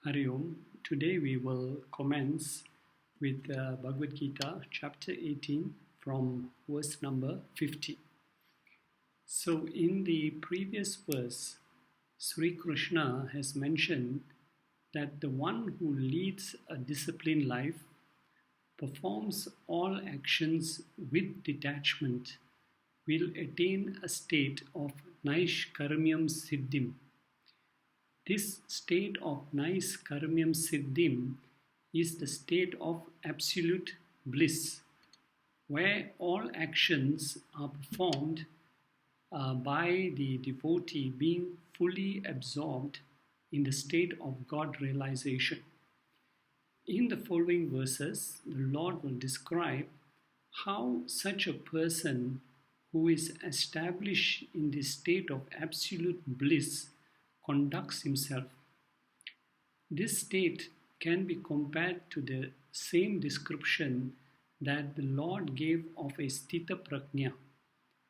Hari Om. Today we will commence with Bhagavad Gita, chapter 18, from verse number 50. So, in the previous verse, Sri Krishna has mentioned that the one who leads a disciplined life, performs all actions with detachment, will attain a state of Naishkarmyam Siddhim. This state of Naishkarmyam Siddhim is the state of absolute bliss, where all actions are performed by the devotee being fully absorbed in the state of God realization. In the following verses, the Lord will describe how such a person who is established in this state of absolute bliss conducts himself. This state can be compared to the same description that the Lord gave of a Sthita Prajna.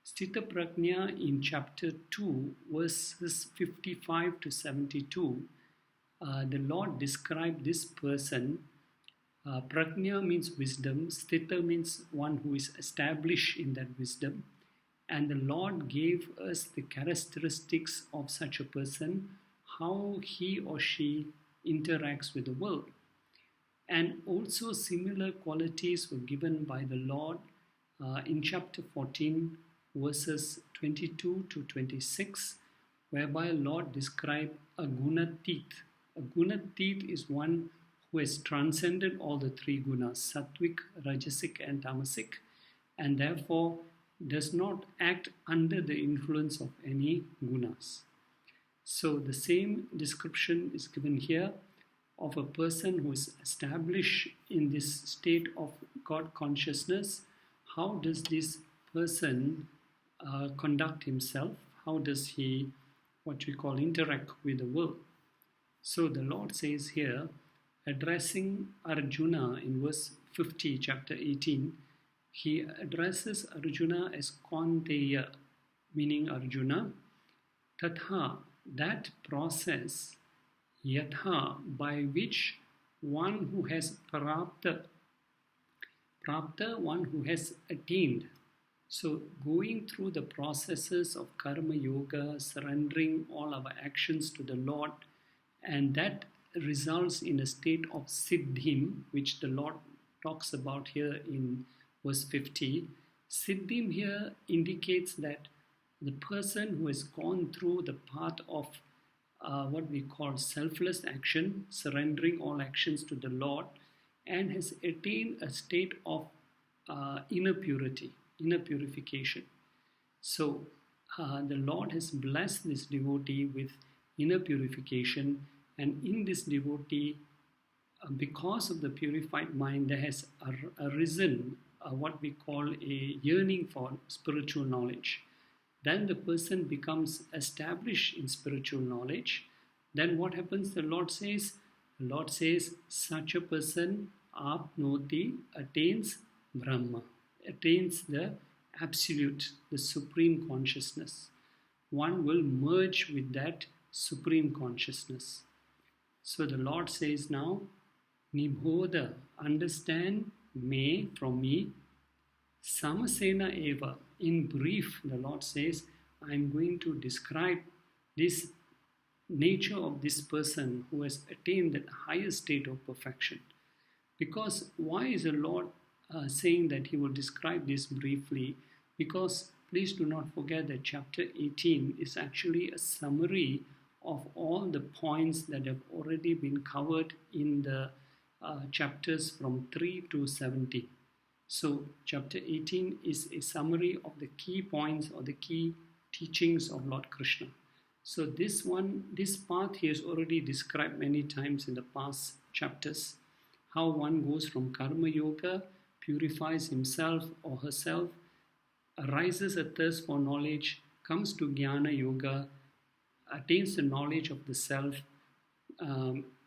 Sthita Prajna in chapter 2, verses 55 to 72, the Lord described this person. Prajna means wisdom, Sthita means one who is established in that wisdom. And the Lord gave us the characteristics of such a person, how he or she interacts with the world. And also similar qualities were given by the Lord in chapter 14, verses 22 to 26, whereby the Lord described a gunatit. A gunatit is one who has transcended all the three gunas, sattvic, rajasic and tamasic, and therefore does not act under the influence of any gunas. So the same description is given here of a person who is established in this state of God consciousness. How does this person conduct himself? How does he, what we call, interact with the world? So the Lord says here, addressing Arjuna in verse 50, chapter 18, he addresses Arjuna as Kaunteya, meaning Arjuna. Tatha, that process, yatha, by which one who has prapta, one who has attained. So going through the processes of karma yoga, surrendering all our actions to the Lord, and that results in a state of siddhim, which the Lord talks about here in verse 50. Siddhim here indicates that the person who has gone through the path of what we call selfless action, surrendering all actions to the Lord, and has attained a state of inner purity, inner purification. So the Lord has blessed this devotee with inner purification, and in this devotee, because of the purified mind, there has arisen what we call a yearning for spiritual knowledge. Then the person becomes established in spiritual knowledge. Then what happens? The Lord says, such a person apnoti, attains Brahma, attains the absolute, the supreme consciousness. One will merge with that supreme consciousness. So the Lord says now, Nibodha, understand me, from me, Samasena eva. In brief, the Lord says, I am going to describe this nature of this person who has attained that higher state of perfection. Because why is the Lord saying that he will describe this briefly? Because please do not forget that chapter 18 is actually a summary of all the points that have already been covered in the chapters from 3 to 17. So chapter 18 is a summary of the key points or the key teachings of Lord Krishna. So this path he has already described many times in the past chapters. How one goes from karma yoga, purifies himself or herself, arises a thirst for knowledge, comes to jnana yoga, attains the knowledge of the self,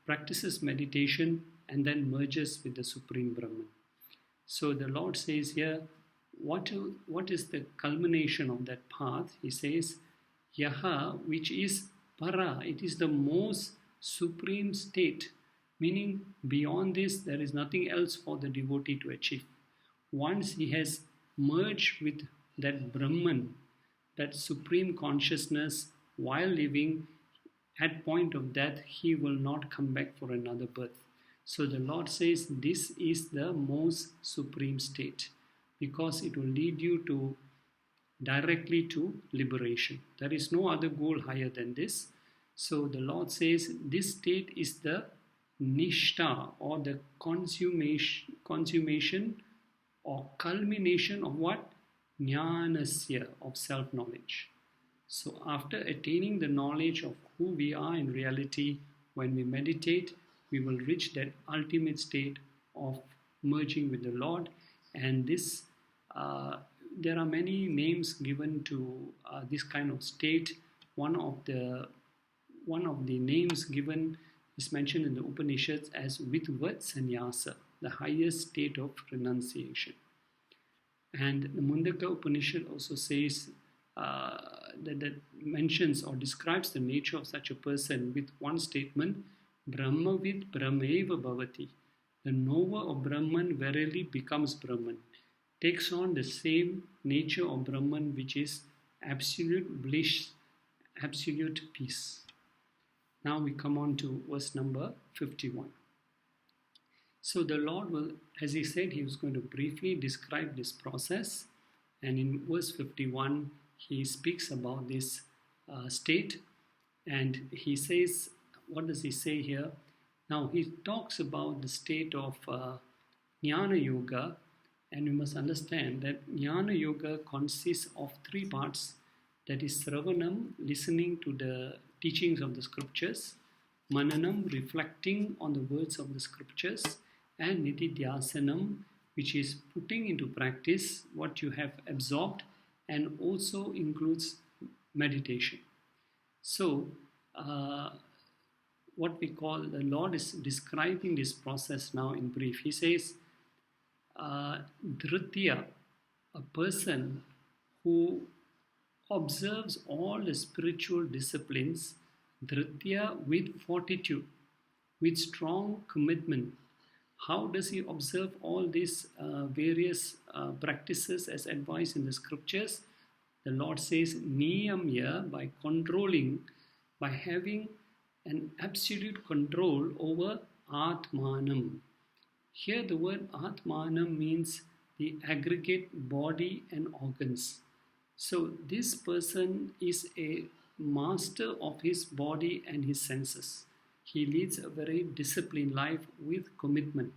practices meditation, and then merges with the Supreme Brahman. So the Lord says here, what is the culmination of that path? He says, Yaha, which is para, it is the most supreme state, meaning beyond this there is nothing else for the devotee to achieve. Once he has merged with that Brahman, that supreme consciousness, while living, at point of death he will not come back for another birth. So the Lord says this is the most supreme state, because it will lead you to directly to liberation. There is no other goal higher than this. So the Lord says this state is the nishta, or the consummation or culmination of what? Jnanasya, of self-knowledge. So after attaining the knowledge of who we are in reality, when we meditate, we will reach that ultimate state of merging with the Lord. And this, there are many names given to this kind of state. One of the names given is mentioned in the Upanishads as Vidvat Sannyasa, the highest state of renunciation. And the Mundaka Upanishad also says that mentions or describes the nature of such a person with one statement: Brahmavid Brahmeva Bhavati. The knower of Brahman verily becomes Brahman, takes on the same nature of Brahman, which is absolute bliss, absolute peace. Now we come on to verse number 51. So the Lord will, as he said, he was going to briefly describe this process. And in verse 51, he speaks about this state. And he says, what does he say here? Now he talks about the state of Jnana Yoga. And we must understand that Jnana Yoga consists of three parts. That is Sravanam, listening to the teachings of the scriptures; Mananam, reflecting on the words of the scriptures; and Nididhyasanam, which is putting into practice what you have absorbed, and also includes meditation. So, what we call, the Lord is describing this process now in brief. He says, Dhritya, a person who observes all the spiritual disciplines, Dhritya, with fortitude, with strong commitment. How does he observe all these various practices as advised in the scriptures? The Lord says, Niyamya, by controlling, by having an absolute control over Atmanam. Here the word Atmanam means the aggregate body and organs. So this person is a master of his body and his senses. He leads a very disciplined life with commitment.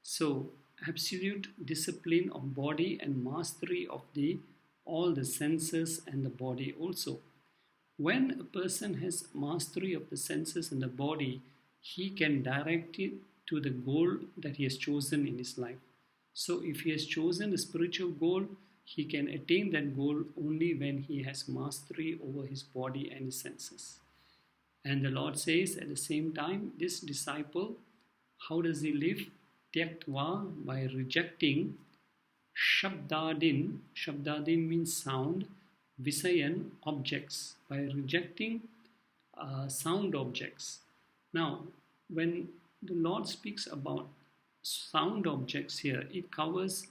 So absolute discipline of body and mastery of all the senses and the body also. When a person has mastery of the senses and the body, he can direct it to the goal that he has chosen in his life. So if he has chosen a spiritual goal, he can attain that goal only when he has mastery over his body and his senses. And the Lord says at the same time, this disciple, how does he live? Tyaktva, by rejecting Shabdadin. Shabdadin means sound. Visayan, objects. By rejecting sound objects. Now, when the Lord speaks about sound objects here, it covers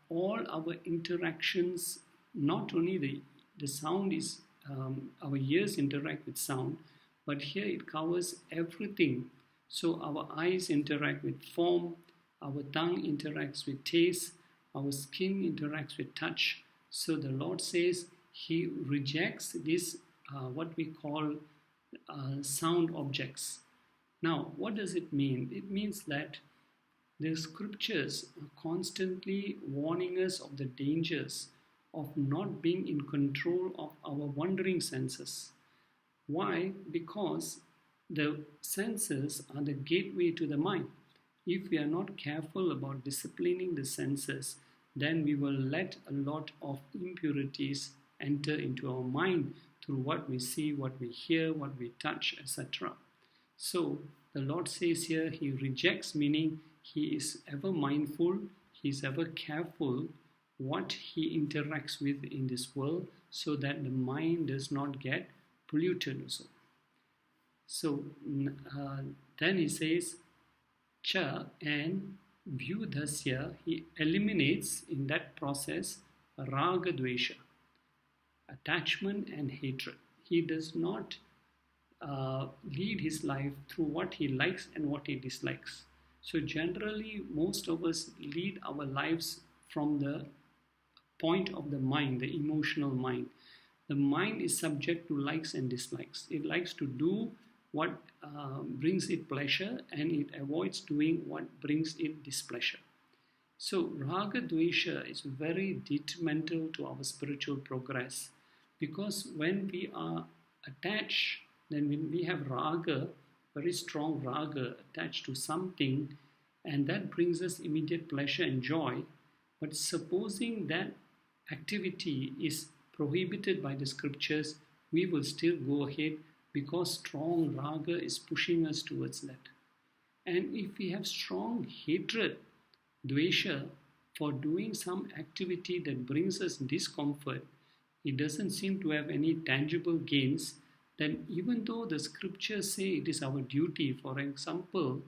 all our interactions. Not only the sound is, our ears interact with sound, but here it covers everything. So our eyes interact with form, our tongue interacts with taste, our skin interacts with touch. So the Lord says he rejects this, what we call sound objects. Now, what does it mean? It means that the scriptures are constantly warning us of the dangers of not being in control of our wandering senses. Why? Because the senses are the gateway to the mind. If we are not careful about disciplining the senses, then we will let a lot of impurities enter into our mind through what we see, what we hear, what we touch, etc. So the Lord says here he rejects, meaning he is ever mindful, he is ever careful what he interacts with in this world, so that the mind does not get polluted also. So then he says, cha and vyudhasya, he eliminates in that process raga dvesha, attachment and hatred. He does not lead his life through what he likes and what he dislikes. So generally, most of us lead our lives from the point of the mind, the emotional mind. The mind is subject to likes and dislikes. It likes to do what brings it pleasure, and it avoids doing what brings it displeasure. So raga dvesha is very detrimental to our spiritual progress, because when we are attached, then when we have raga, very strong raga attached to something, and that brings us immediate pleasure and joy. But supposing that activity is prohibited by the scriptures, we will still go ahead because strong raga is pushing us towards that. And if we have strong hatred, dvesha, for doing some activity that brings us discomfort, it doesn't seem to have any tangible gains, then even though the scriptures say it is our duty, for example,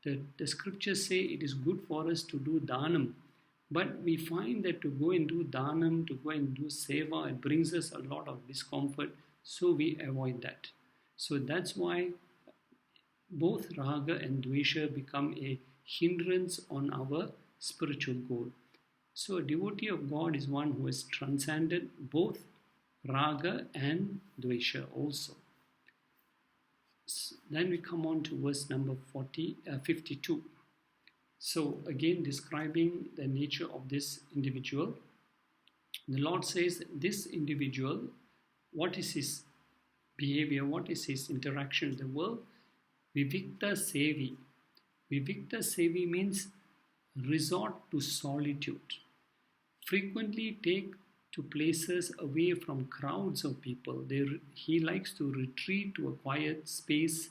the scriptures say it is good for us to do dhanam, but we find that to go and do dhanam, to go and do seva, it brings us a lot of discomfort, so we avoid that. So that's why both raga and dvesha become a hindrance on our spiritual goal. So a devotee of God is one who has transcended both raga and dvesha also. Then we come on to verse number 52. So again describing the nature of this individual. The Lord says that this individual, what is his behavior, what is his interaction with the world? Vivikta sevi. Vivikta sevi means resort to solitude. Frequently take to places away from crowds of people. He likes to retreat to a quiet space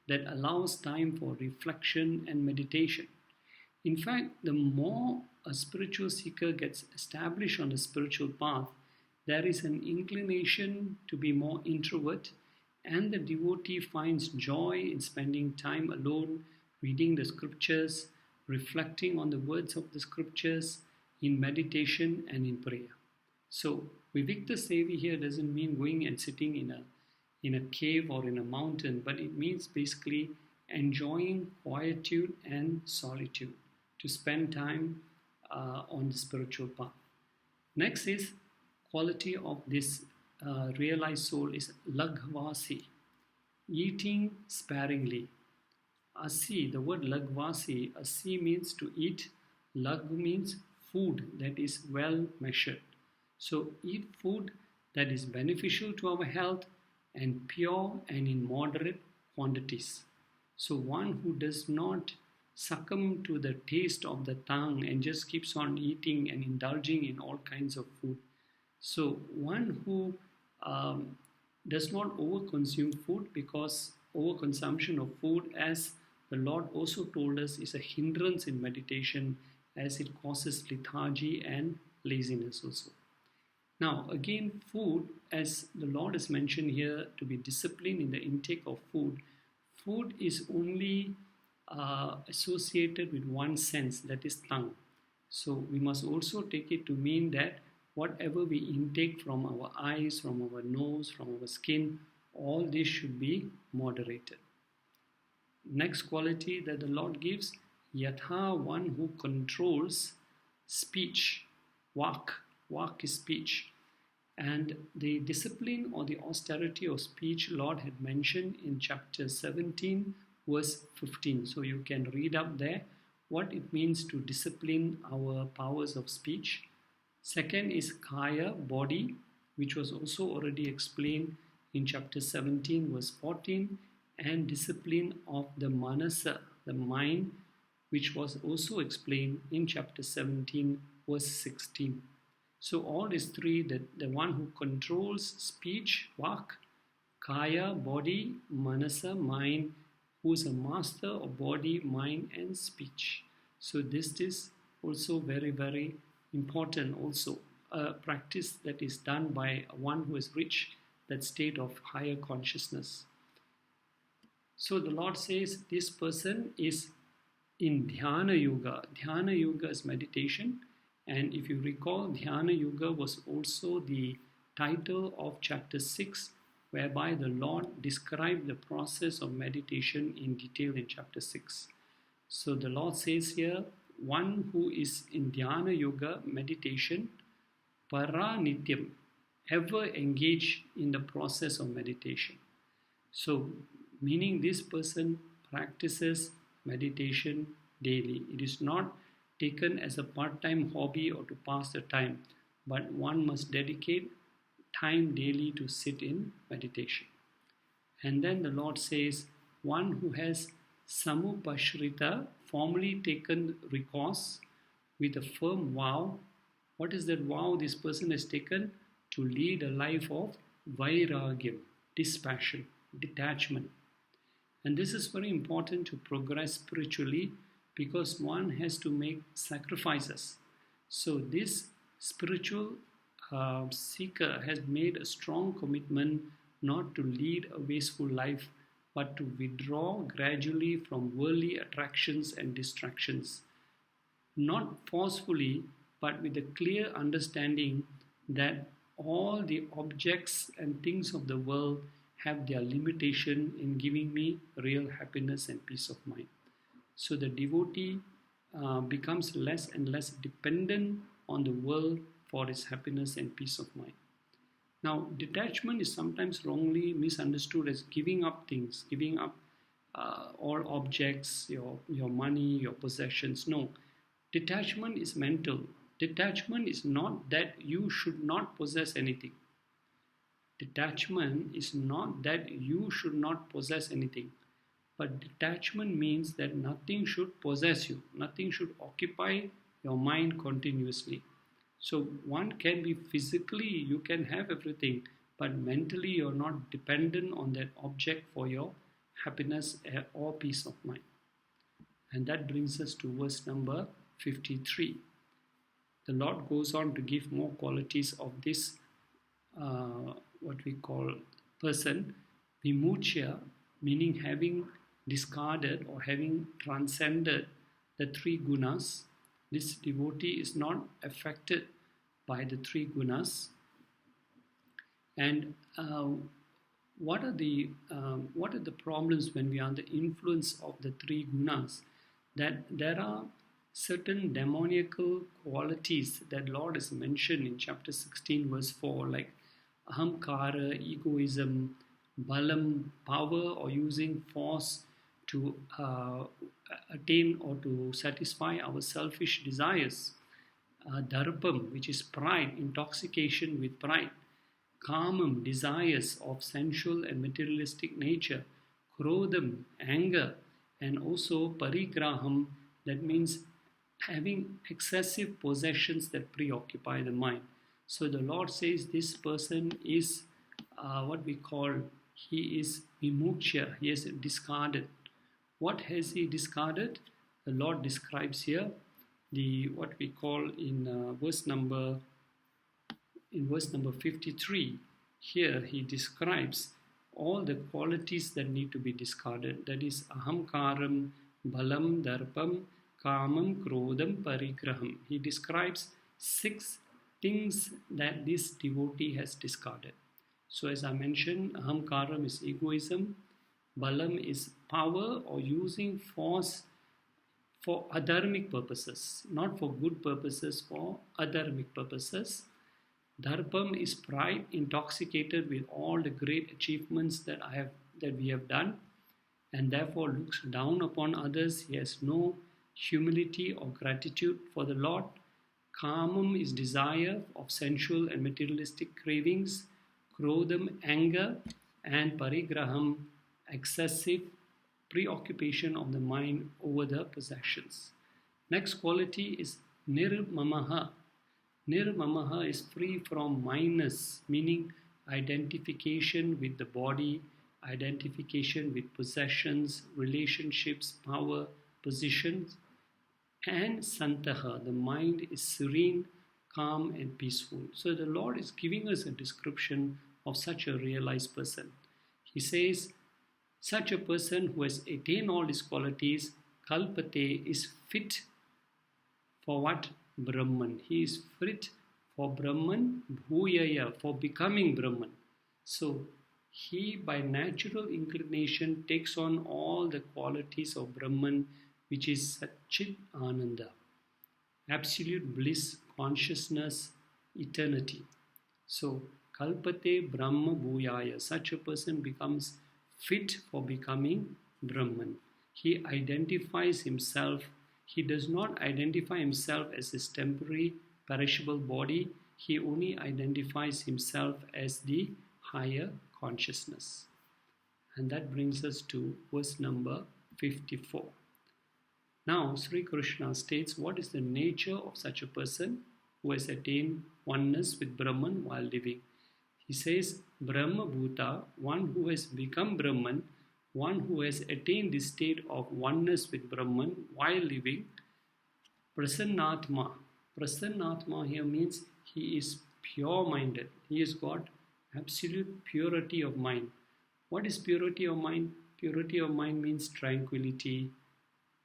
that allows time for reflection and meditation. In fact, the more a spiritual seeker gets established on a spiritual path, there is an inclination to be more introvert, and the devotee finds joy in spending time alone, reading the scriptures, reflecting on the words of the scriptures, in meditation and in prayer. So, Vivikta Sevi here doesn't mean going and sitting in a cave or in a mountain, but it means basically enjoying quietude and solitude, to spend time on the spiritual path. Next is quality of this realized soul is lagvasi, eating sparingly. Asi, the word lagvasi, asi means to eat, lag means food that is well measured. So eat food that is beneficial to our health and pure and in moderate quantities. So one who does not succumb to the taste of the tongue and just keeps on eating and indulging in all kinds of food. So one who does not overconsume food, because overconsumption of food, as the Lord also told us, is a hindrance in meditation, as it causes lethargy and laziness also. Now again, food, as the Lord has mentioned here, to be disciplined in the intake of food. Food is only associated with one sense, that is tongue. So we must also take it to mean that whatever we intake from our eyes, from our nose, from our skin, all this should be moderated. Next quality that the Lord gives, yatha, one who controls speech. Vak is speech. And the discipline or the austerity of speech Lord had mentioned in chapter 17 verse 15. So you can read up there what it means to discipline our powers of speech. Second is kaya, body, which was also already explained in chapter 17 verse 14, and discipline of the manasa, the mind, which was also explained in chapter 17 verse 16. So all these three, the one who controls speech, vak, kaya, body, manasa, mind, who is a master of body, mind and speech. So this is also very, very important also. A practice that is done by one who has reached that state of higher consciousness. So the Lord says this person is in Dhyana Yoga. Dhyana Yoga is meditation. And if you recall, Dhyana Yoga was also the title of chapter 6, whereby the Lord described the process of meditation in detail in chapter 6. So the Lord says here, one who is in Dhyana Yoga meditation, para nityam, ever engage in the process of meditation. So, meaning this person practices meditation daily. It is not taken as a part-time hobby or to pass the time, but one must dedicate time daily to sit in meditation. And then the Lord says, one who has samupashrita, formally taken recourse with a firm vow. What is that vow this person has taken? To lead a life of vairagyam, dispassion, detachment. And this is very important to progress spiritually because one has to make sacrifices. So this spiritual seeker has made a strong commitment not to lead a wasteful life, but to withdraw gradually from worldly attractions and distractions. Not forcefully, but with a clear understanding that all the objects and things of the world have their limitation in giving me real happiness and peace of mind. So the devotee becomes less and less dependent on the world for its happiness and peace of mind. Now, detachment is sometimes wrongly misunderstood as giving up things, giving up all objects, your money, your possessions. No, detachment is mental. Detachment is not that you should not possess anything. Detachment is not that you should not possess anything. But detachment means that nothing should possess you. Nothing should occupy your mind continuously. So one can be physically, you can have everything, but mentally you're not dependent on that object for your happiness or peace of mind. And that brings us to verse number 53. The Lord goes on to give more qualities of this, what we call person, vimuchya, meaning having discarded or having transcended the three gunas. This devotee is not affected by the three gunas. And what are the problems when we are under the influence of the three gunas? That there are certain demoniacal qualities that Lord has mentioned in chapter 16 verse 4, like ahamkara, egoism, balam, power or using force to attain or to satisfy our selfish desires. Darpam, which is pride, intoxication with pride. Kamam, desires of sensual and materialistic nature. Krodham, anger. And also parigraham, that means having excessive possessions that preoccupy the mind. So the Lord says this person is what we call, he is vimuchya, he has discarded. What has he discarded? The Lord describes here what we call in verse number 53. Here he describes all the qualities that need to be discarded. That is ahamkaram, balam, darpam, kamam, krodham, parigraham. He describes 6 things that this devotee has discarded. So as I mentioned, ahamkaram is egoism, balam is power or using force for adharmic purposes, not for good purposes, for adharmic purposes. Darpam is pride, intoxicated with all the great achievements that we have done, and therefore looks down upon others. He has no humility or gratitude for the Lord. Kamam is desire of sensual and materialistic cravings. Krodham, anger, and parigraham, excessive preoccupation of the mind over the possessions. Next quality is nirmamaha. Nirmamaha is free from minus, meaning identification with the body, identification with possessions, relationships, power, positions. And santaha, the mind is serene, calm and peaceful. So the Lord is giving us a description of such a realized person. He says, Such a person who has attained all these qualities, kalpate, is fit for what? Brahman. He is fit for Brahman, bhuyaya, for becoming Brahman. So he by natural inclination takes on all the qualities of Brahman, which is Satchit Ananda, absolute bliss, consciousness, eternity. So kalpate Brahma bhuyaya, such a person becomes fit for becoming Brahman. He identifies himself, he does not identify himself as his temporary, perishable body, he only identifies himself as the higher consciousness. And that brings us to verse number 54. Now, Sri Krishna states what is the nature of such a person who has attained oneness with Brahman while living. He says, Brahma Bhuta, one who has become Brahman, one who has attained the state of oneness with Brahman while living, Prasannatma. Prasannatma here means he is pure-minded. He has got absolute purity of mind. What is purity of mind? Purity of mind means tranquility,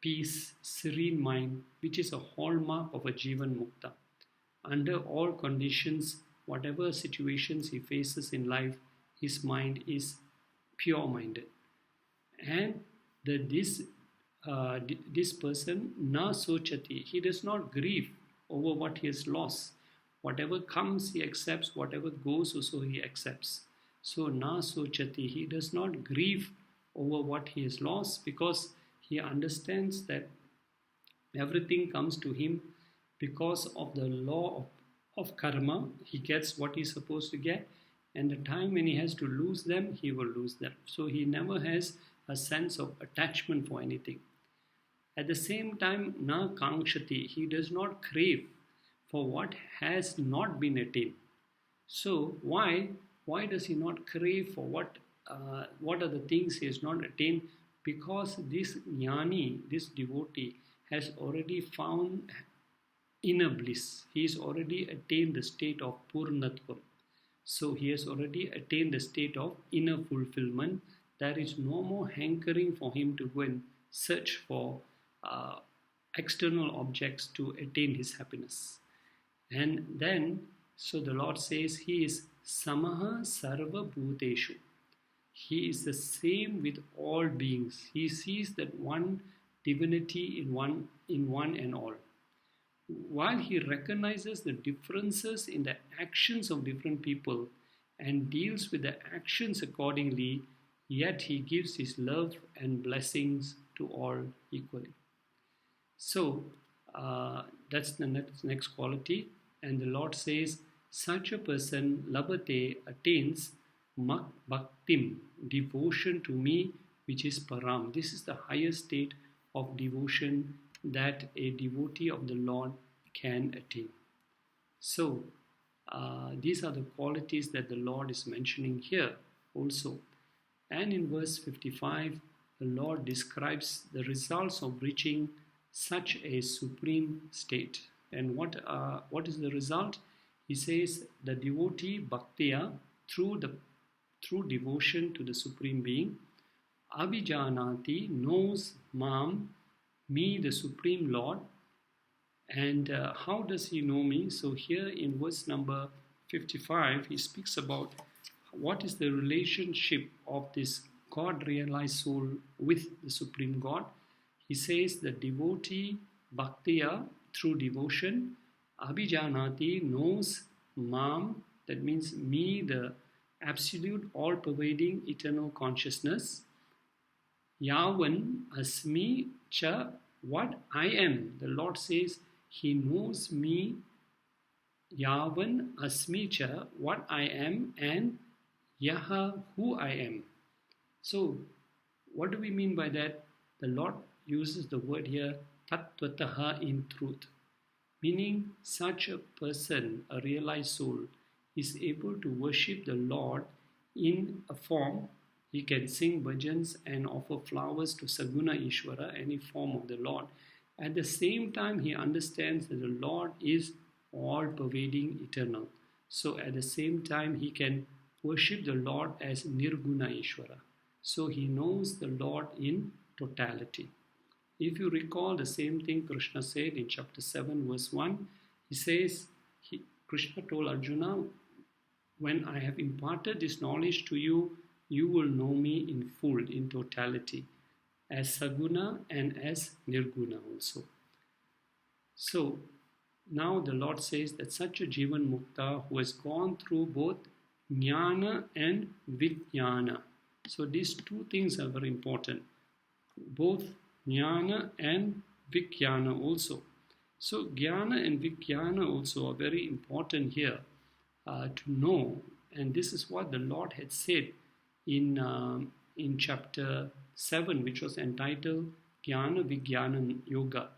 peace, serene mind, which is a hallmark of a Jivan Mukta. Under all conditions, whatever situations he faces in life, his mind is pure-minded. And this person, na sochati, he does not grieve over what he has lost. Whatever comes, he accepts. Whatever goes, also he accepts. So, na sochati, he does not grieve over what he has lost because he understands that everything comes to him because of the law of karma. He gets what he's supposed to get, and the time when he has to lose them, he will lose them. So he never has a sense of attachment for anything. At the same time, na kankshati, he does not crave for what has not been attained. So why does he not crave for what are the things he has not attained? Because this jnani, this devotee, has already found inner bliss. He has already attained the state of purnatvam. So he has already attained the state of inner fulfillment. There is no more hankering for him to go and search for external objects to attain his happiness. And then, so the Lord says he is samaha sarva bhuteshu. He is the same with all beings. He sees that one divinity in one and all. While he recognizes the differences in the actions of different people and deals with the actions accordingly, yet he gives his love and blessings to all equally. So that's the next quality. And the Lord says, such a person, labate, attains mak bhaktim, devotion to me, which is param. This is the highest state of devotion that a devotee of the Lord can attain. So these are the qualities that the Lord is mentioning here also. And in verse 55, the Lord describes the results of reaching such a supreme state. And what is the result? He says the devotee bhaktiya, through devotion to the Supreme Being, abhijanati, knows mam, me, the Supreme Lord. And how does he know me? So here in verse number 55, he speaks about what is the relationship of this God-realized soul with the Supreme God. He says the devotee bhaktiya, through devotion, abhijanati, knows mam, that means me, the absolute, all-pervading, eternal consciousness. Yavan asmi cha, what I am. The Lord says he knows me, yavan asmi cha, what I am, and yaha, who I am. So what do we mean by that? The Lord uses the word here, tattvataha, in truth. Meaning such a person, a realized soul, is able to worship the Lord in a form. He can sing bhajans and offer flowers to Saguna Ishvara, any form of the Lord. At the same time, he understands that the Lord is all-pervading, eternal. So at the same time, he can worship the Lord as Nirguna Ishvara. So he knows the Lord in totality. If you recall the same thing Krishna said in chapter 7 verse 1, he says, Krishna told Arjuna, when I have imparted this knowledge to you, you will know me in full, in totality, as Saguna and as Nirguna also. So now the Lord says that such a Jivan Mukta who has gone through both Jnana and Vijnana. So these two things are very important. Both Jnana and Vijnana also. So Jnana and Vijnana also are very important here to know. And this is what the Lord had said in chapter 7, which was entitled Jnana Vijnana Yoga.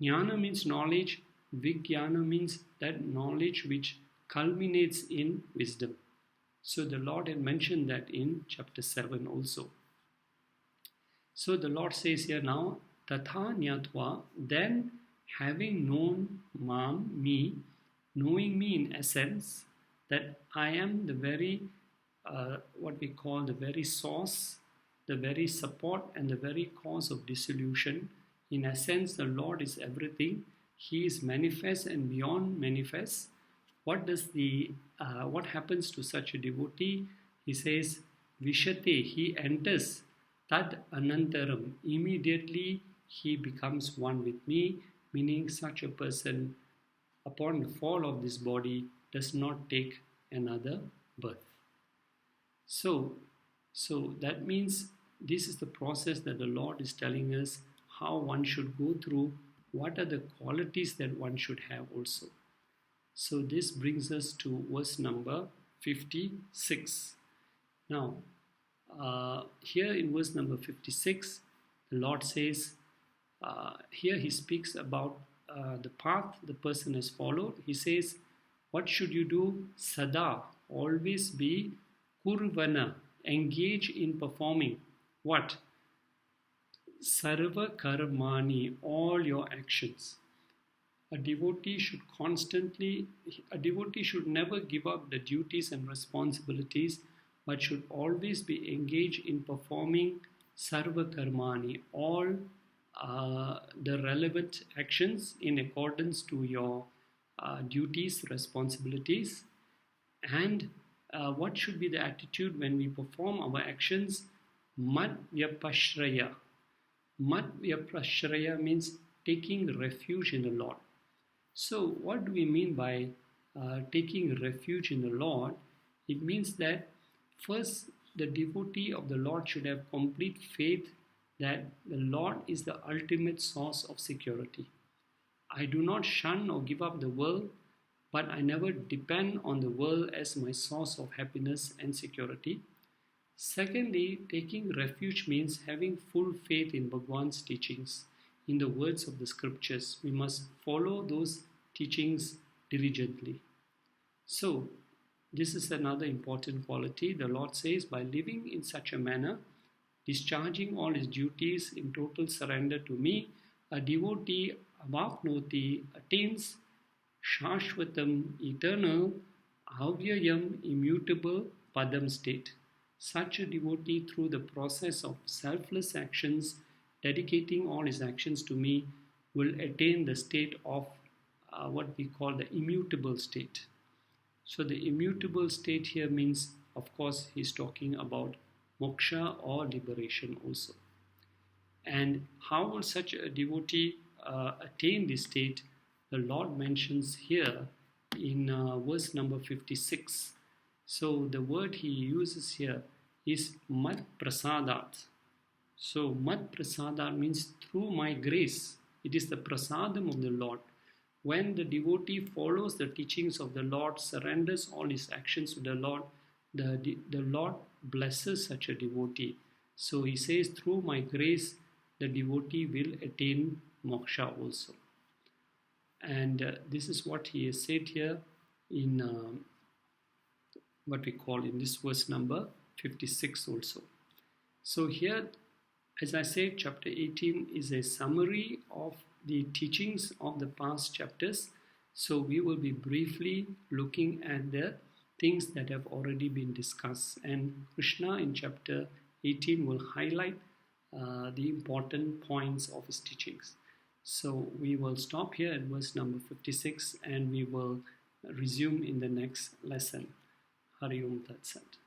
Jnana means knowledge. Vijnana means that knowledge which culminates in wisdom. So the Lord had mentioned that in chapter 7 also. So the Lord says here now, Tatha Nyatva, then having known me, knowing me in essence, that I am the very, what we call the very source, the very support and the very cause of dissolution. In essence, the Lord is everything. He is manifest and beyond manifest. What happens to such a devotee? He says, Vishate, he enters, tad anantaram, immediately he becomes one with me, meaning such a person, upon the fall of this body, does not take another birth. So that means this is the process that the Lord is telling us how one should go through, what are the qualities that one should have also. So this brings us to verse number 56. Now, here in verse number 56, the Lord says, here he speaks about the path the person has followed. He says, what should you do? Sada, always be kurvana, engage in performing. What? Sarva karmani, all your actions. A devotee should never give up the duties and responsibilities, but should always be engaged in performing sarva karmani, all the relevant actions in accordance to your duties, responsibilities. And what should be the attitude when we perform our actions? Mad vyapashraya. Mad vyapashraya means taking refuge in the Lord. So what do we mean by taking refuge in the Lord? It means that first the devotee of the Lord should have complete faith that the Lord is the ultimate source of security. I do not shun or give up the world, but I never depend on the world as my source of happiness and security. Secondly, taking refuge means having full faith in Bhagwan's teachings. In the words of the scriptures, we must follow those teachings diligently. So, this is another important quality. The Lord says, by living in such a manner, discharging all his duties in total surrender to me, a devotee avapnoti attains shashvatam, eternal, avyayam, immutable padam state. Such a devotee, through the process of selfless actions, dedicating all his actions to me, will attain the state of what we call the immutable state. So the immutable state here means, of course, he's talking about moksha or liberation also. And how will such a devotee attain this state? The Lord mentions here in verse number 56. So the word he uses here is mat prasadat. So mat prasadat means through my grace. It is the prasadam of the Lord. When the devotee follows the teachings of the Lord, surrenders all his actions to the Lord, the Lord blesses such a devotee. So he says, through my grace, the devotee will attain moksha also. And this is what he has said here in what we call in this verse number 56 also. So here, as I said, chapter 18 is a summary of the teachings of the past chapters. So we will be briefly looking at the things that have already been discussed. And Krishna in chapter 18 will highlight the important points of his teachings. So we will stop here at verse number 56 and we will resume in the next lesson. Hari Om Tat Sat.